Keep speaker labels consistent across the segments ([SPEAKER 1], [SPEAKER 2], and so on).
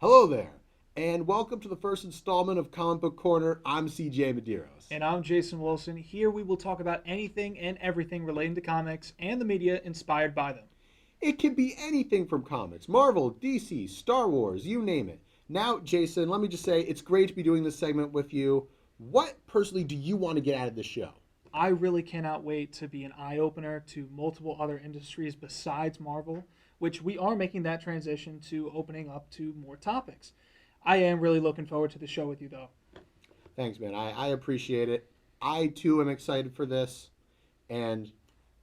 [SPEAKER 1] Hello there, and welcome to the first installment of Comic Book Corner. I'm CJ Medeiros.
[SPEAKER 2] And I'm Jason Wilson. Here we will talk about anything and everything relating to comics and the media inspired by them.
[SPEAKER 1] It can be anything from comics, Marvel, DC, Star Wars, you name it. Now, Jason, let me just say it's great to be doing this segment with you. What personally do you want to get out of this show?
[SPEAKER 2] I really cannot wait to be an eye opener to multiple other industries besides Marvel, which we are making that transition to opening up to more topics. I am really looking forward to the show with you, though.
[SPEAKER 1] Thanks, man. I appreciate it. I too am excited for this, and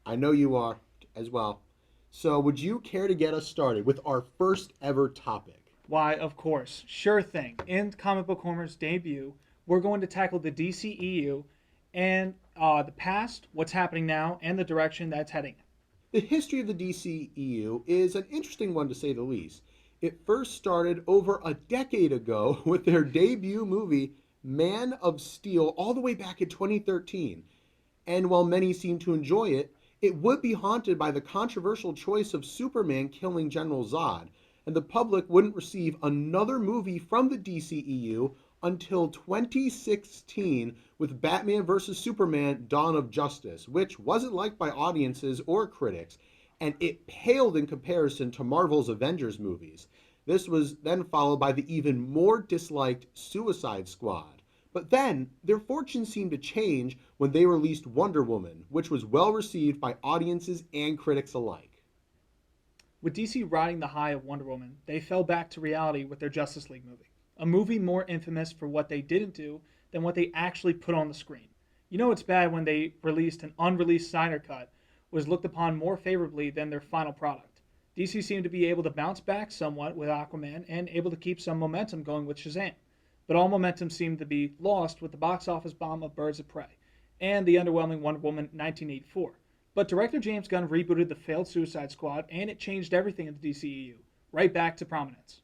[SPEAKER 1] I know you are as well. So, would you care to get us started with our first ever topic?
[SPEAKER 2] Why, of course, sure thing. In Comic Book Homer's debut, we're going to tackle the DCEU and the past, what's happening now, and the direction that's heading.
[SPEAKER 1] The history of the DCEU is an interesting one to say the least. It first started over a decade ago with their debut movie, Man of Steel, all the way back in 2013. And while many seem to enjoy it, it would be haunted by the controversial choice of Superman killing General Zod, and the public wouldn't receive another movie from the DCEU until 2016 with Batman vs. Superman Dawn of Justice, which wasn't liked by audiences or critics, and it paled in comparison to Marvel's Avengers movies. This was then followed by the even more disliked Suicide Squad. But then, their fortunes seemed to change when they released Wonder Woman, which was well received by audiences and critics alike.
[SPEAKER 2] With DC riding the high of Wonder Woman, they fell back to reality with their Justice League movie. A movie more infamous for what they didn't do than what they actually put on the screen. You know it's bad when they released an unreleased Snyder Cut, was looked upon more favorably than their final product. DC seemed to be able to bounce back somewhat with Aquaman and able to keep some momentum going with Shazam. But all momentum seemed to be lost with the box office bomb of Birds of Prey and the underwhelming Wonder Woman 1984. But director James Gunn rebooted the failed Suicide Squad and it changed everything in the DCEU, right back to prominence.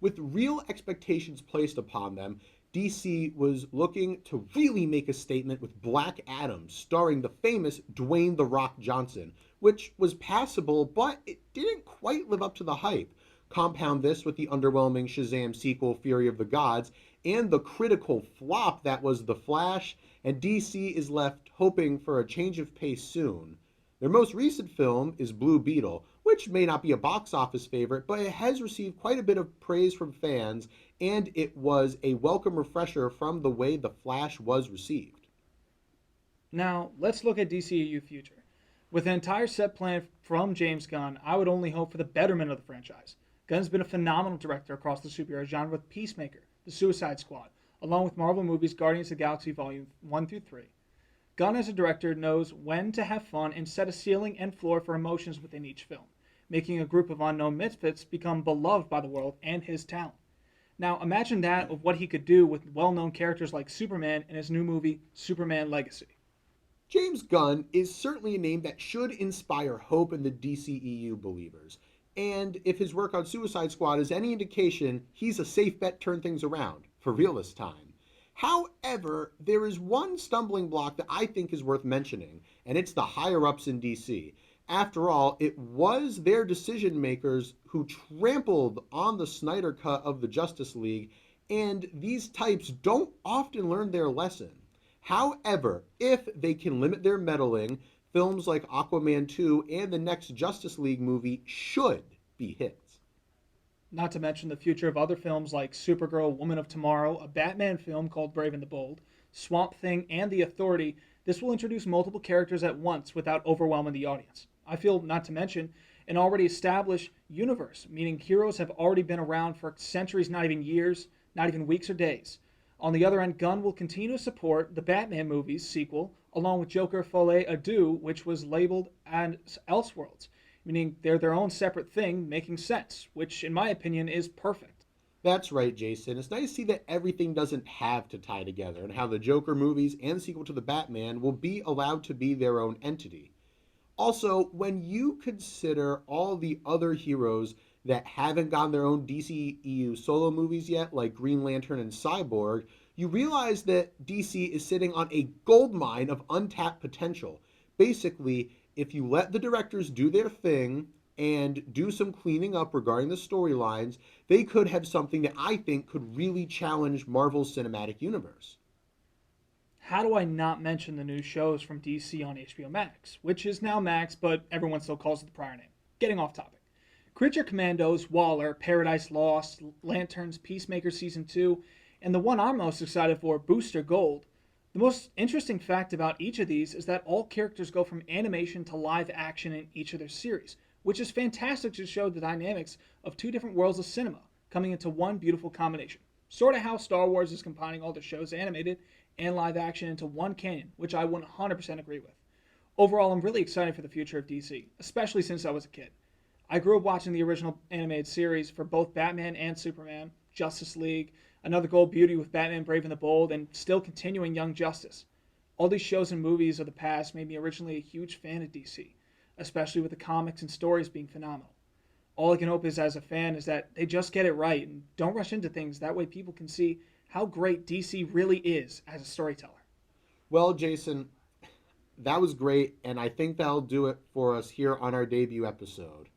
[SPEAKER 1] With real expectations placed upon them, DC was looking to really make a statement with Black Adam, starring the famous Dwayne The Rock Johnson, which was passable, but it didn't quite live up to the hype. Compound this with the underwhelming Shazam sequel, Fury of the Gods, and the critical flop that was The Flash, and DC is left hoping for a change of pace soon. Their most recent film is Blue Beetle, which may not be a box office favorite, but it has received quite a bit of praise from fans, and it was a welcome refresher from the way The Flash was received.
[SPEAKER 2] Now, let's look at DCEU future. With an entire set plan from James Gunn, I would only hope for the betterment of the franchise. Gunn's been a phenomenal director across the superhero genre with Peacemaker, The Suicide Squad, along with Marvel movies Guardians of the Galaxy Volume 1 through 3. Gunn as a director knows when to have fun and set a ceiling and floor for emotions within each film, making a group of unknown misfits become beloved by the world and his talent. Now imagine that of what he could do with well-known characters like Superman in his new movie, Superman Legacy.
[SPEAKER 1] James Gunn is certainly a name that should inspire hope in the DCEU believers. And if his work on Suicide Squad is any indication, he's a safe bet to turn things around, for real this time. However, there is one stumbling block that I think is worth mentioning, and it's the higher-ups in DC. After all, it was their decision makers who trampled on the Snyder Cut of the Justice League, and these types don't often learn their lesson. However, if they can limit their meddling, films like Aquaman 2 and the next Justice League movie should be hits.
[SPEAKER 2] Not to mention the future of other films like Supergirl, Woman of Tomorrow, a Batman film called Brave and the Bold, Swamp Thing, and The Authority. This will introduce multiple characters at once without overwhelming the audience. I feel, not to mention, an already established universe, meaning heroes have already been around for centuries, not even years, not even weeks or days. On the other end, Gunn will continue to support the Batman movies sequel, along with Joker Folie à Deux, which was labeled as Elseworlds, meaning they're their own separate thing, making sense, which in my opinion is perfect.
[SPEAKER 1] That's right, Jason. It's nice to see that everything doesn't have to tie together and how the Joker movies and the sequel to the Batman will be allowed to be their own entity. Also, when you consider all the other heroes that haven't gotten their own DCEU solo movies yet, like Green Lantern and Cyborg, you realize that DC is sitting on a goldmine of untapped potential. Basically, if you let the directors do their thing, and do some cleaning up regarding the storylines, they could have something that I think could really challenge Marvel's cinematic universe.
[SPEAKER 2] How do I not mention the new shows from DC on HBO Max, which is now Max, but everyone still calls it the prior name? Getting off topic. Creature Commandos, Waller, Paradise Lost, Lanterns, Peacemaker Season 2, and the one I'm most excited for, Booster Gold. The most interesting fact about each of these is that all characters go from animation to live action in each of their series, which is fantastic to show the dynamics of two different worlds of cinema coming into one beautiful combination. Sort of how Star Wars is combining all the shows animated and live action into one canon, which I 100% agree with. Overall, I'm really excited for the future of DC, especially since I was a kid. I grew up watching the original animated series for both Batman and Superman, Justice League, Another Gold Beauty with Batman Brave and the Bold, and still continuing Young Justice. All these shows and movies of the past made me originally a huge fan of DC, especially with the comics and stories being phenomenal. All I can hope is, as a fan, is that they just get it right and don't rush into things. That way people can see how great DC really is as a storyteller.
[SPEAKER 1] Well, Jason, that was great, and I think that'll do it for us here on our debut episode.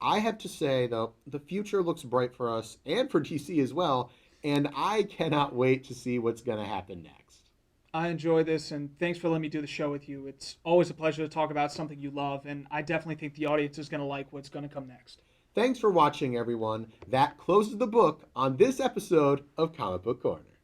[SPEAKER 1] I have to say, though, the future looks bright for us and for DC as well, and I cannot wait to see what's going to happen next.
[SPEAKER 2] I enjoy this, and thanks for letting me do the show with you. It's always a pleasure to talk about something you love, and I definitely think the audience is going to like what's going to come next.
[SPEAKER 1] Thanks for watching, everyone. That closes the book on this episode of Comic Book Corner.